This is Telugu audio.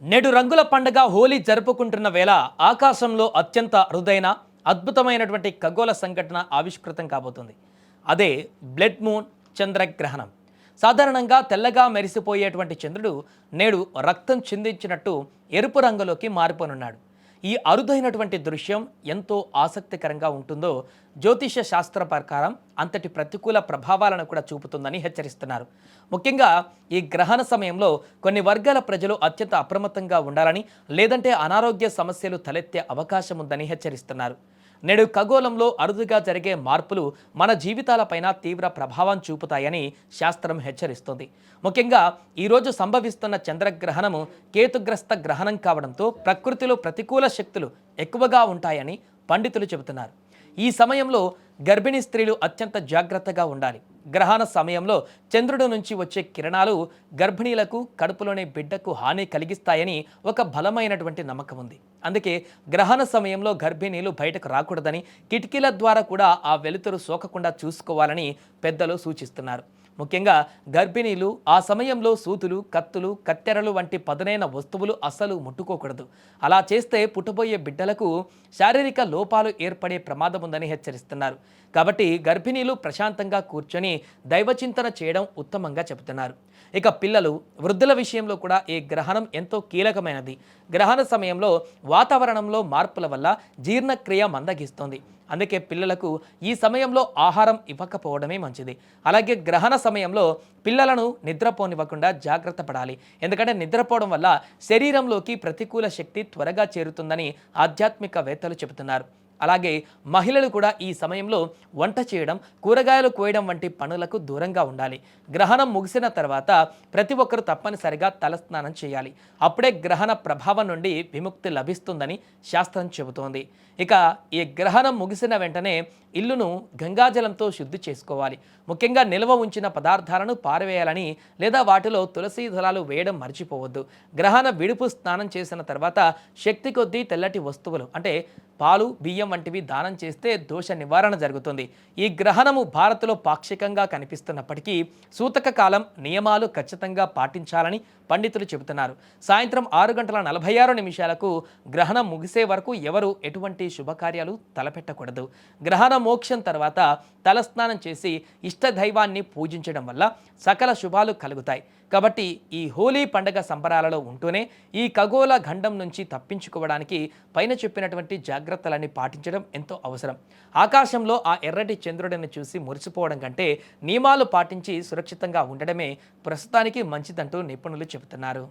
నేడు రంగుల పండుగ హోలీ జరుపుకుంటున్న వేళ ఆకాశంలో అత్యంత అరుదైన అద్భుతమైనటువంటి ఖగోళ సంఘటన ఆవిష్కృతం కాబోతుంది. అదే బ్లడ్ మూన్ చంద్రగ్రహణం. సాధారణంగా తెల్లగా మెరిసిపోయేటువంటి చంద్రుడు నేడు రక్తం చిందించినట్టు ఎరుపు రంగులోకి మారిపోనున్నాడు. ఈ అరుదైనటువంటి దృశ్యం ఎంతో ఆసక్తికరంగా ఉంటుందో జ్యోతిష శాస్త్ర ప్రకారం అంతటి ప్రతికూల ప్రభావాలను కూడా చూపుతుందని హెచ్చరిస్తున్నారు. ముఖ్యంగా ఈ గ్రహణ సమయంలో కొన్ని వర్గాల ప్రజలు అత్యంత అప్రమత్తంగా ఉండాలని, లేదంటే అనారోగ్య సమస్యలు తలెత్తే అవకాశం ఉందని హెచ్చరిస్తున్నారు. నేడు ఖగోళంలో అరుదుగా జరిగే మార్పులు మన జీవితాలపైన తీవ్ర ప్రభావం చూపుతాయని శాస్త్రం హెచ్చరిస్తోంది. ముఖ్యంగా ఈరోజు సంభవిస్తున్న చంద్రగ్రహణము కేతుగ్రస్త గ్రహణం కావడంతో ప్రకృతిలో ప్రతికూల శక్తులు ఎక్కువగా ఉంటాయని పండితులు చెబుతున్నారు. ఈ సమయంలో గర్భిణీ స్త్రీలు అత్యంత జాగ్రత్తగా ఉండాలి. గ్రహణ సమయంలో చంద్రుడి నుంచి వచ్చే కిరణాలు గర్భిణీలకు, కడుపులోని బిడ్డకు హాని కలిగిస్తాయని ఒక బలమైనటువంటి నమ్మకం ఉంది. అందుకే గ్రహణ సమయంలో గర్భిణీలు బయటకు రాకూడదని, కిటికీల ద్వారా కూడా ఆ వెలుతురు సోకకుండా చూసుకోవాలని పెద్దలు సూచిస్తున్నారు. ముఖ్యంగా గర్భిణీలు ఆ సమయంలో సూతులు, కత్తులు, కత్తెరలు వంటి పదునైన వస్తువులు అస్సలు ముట్టుకోకూడదు. అలా చేస్తే పుట్టబోయే బిడ్డలకు శారీరక లోపాలు ఏర్పడే ప్రమాదం ఉందని హెచ్చరిస్తున్నారు. కాబట్టి గర్భిణీలు ప్రశాంతంగా కూర్చొని దైవచింతన చేయడం ఉత్తమంగా చెబుతున్నారు. ఇక పిల్లలు, వృద్ధుల విషయంలో కూడా ఈ గ్రహణం ఎంతో కీలకమైనది. గ్రహణ సమయంలో వాతావరణంలో మార్పుల వల్ల జీర్ణక్రియ మందగిస్తుంది. అందుకే పిల్లలకు ఈ సమయంలో ఆహారం ఇవ్వకపోవడమే మంచిది. అలాగే గ్రహణ సమయంలో పిల్లలను నిద్రపోనివ్వకుండా జాగ్రత్త పడాలి. ఎందుకంటే నిద్రపోవడం వల్ల శరీరంలోకి ప్రతికూల శక్తి త్వరగా చేరుతుందని ఆధ్యాత్మికవేత్తలు చెబుతున్నారు. అలాగే మహిళలు కూడా ఈ సమయంలో వంట చేయడం, కూరగాయలు కోయడం వంటి పనులకు దూరంగా ఉండాలి. గ్రహణం ముగిసిన తర్వాత ప్రతి ఒక్కరూ తప్పనిసరిగా తలస్నానం చేయాలి. అప్పుడే గ్రహణ ప్రభావం నుండి విముక్తి లభిస్తుందని శాస్త్రం చెబుతోంది. ఇక ఈ గ్రహణం ముగిసిన వెంటనే ఇల్లును గంగాజలంతో శుద్ధి చేసుకోవాలి. ముఖ్యంగా నిల్వ ఉంచిన పదార్థాలను పారవేయాలని, లేదా వాటిలో తులసి దళాలు వేయడం మర్చిపోవద్దు. గ్రహణ విడుపు స్నానం చేసిన తర్వాత శక్తి కొద్దీ తెల్లటి వస్తువులు అంటే పాలు, బియ్యం వంటివి దానం చేస్తే దోష నివారణ జరుగుతుంది. ఈ గ్రహణము భారత్లో పాక్షికంగా కనిపిస్తున్నప్పటికీ సూతక కాలం నియమాలు ఖచ్చితంగా పాటించాలని పండితులు చెబుతున్నారు. సాయంత్రం 6:46 గ్రహణం ముగిసే వరకు ఎవరు ఎటువంటి శుభకార్యాలు తలపెట్టకూడదు. గ్రహణ మోక్షం తర్వాత తలస్నానం చేసి ఇష్టదైవాన్ని పూజించడం వల్ల సకల శుభాలు కలుగుతాయి. కాబట్టి ఈ హోలీ పండుగ సంబరాలలో ఉంటూనే ఈ ఖగోళ గండం నుంచి తప్పించుకోవడానికి పైన చెప్పినటువంటి జాగ్రత్తలన్నీ పాటించడం ఎంతో అవసరం. ఆకాశంలో ఆ ఎర్రటి చంద్రుడిని చూసి మురిసిపోవడం కంటే నియమాలు పాటించి సురక్షితంగా ఉండడమే ప్రస్తుతానికి మంచిదంటూ నిపుణులు చెబుతున్నారు.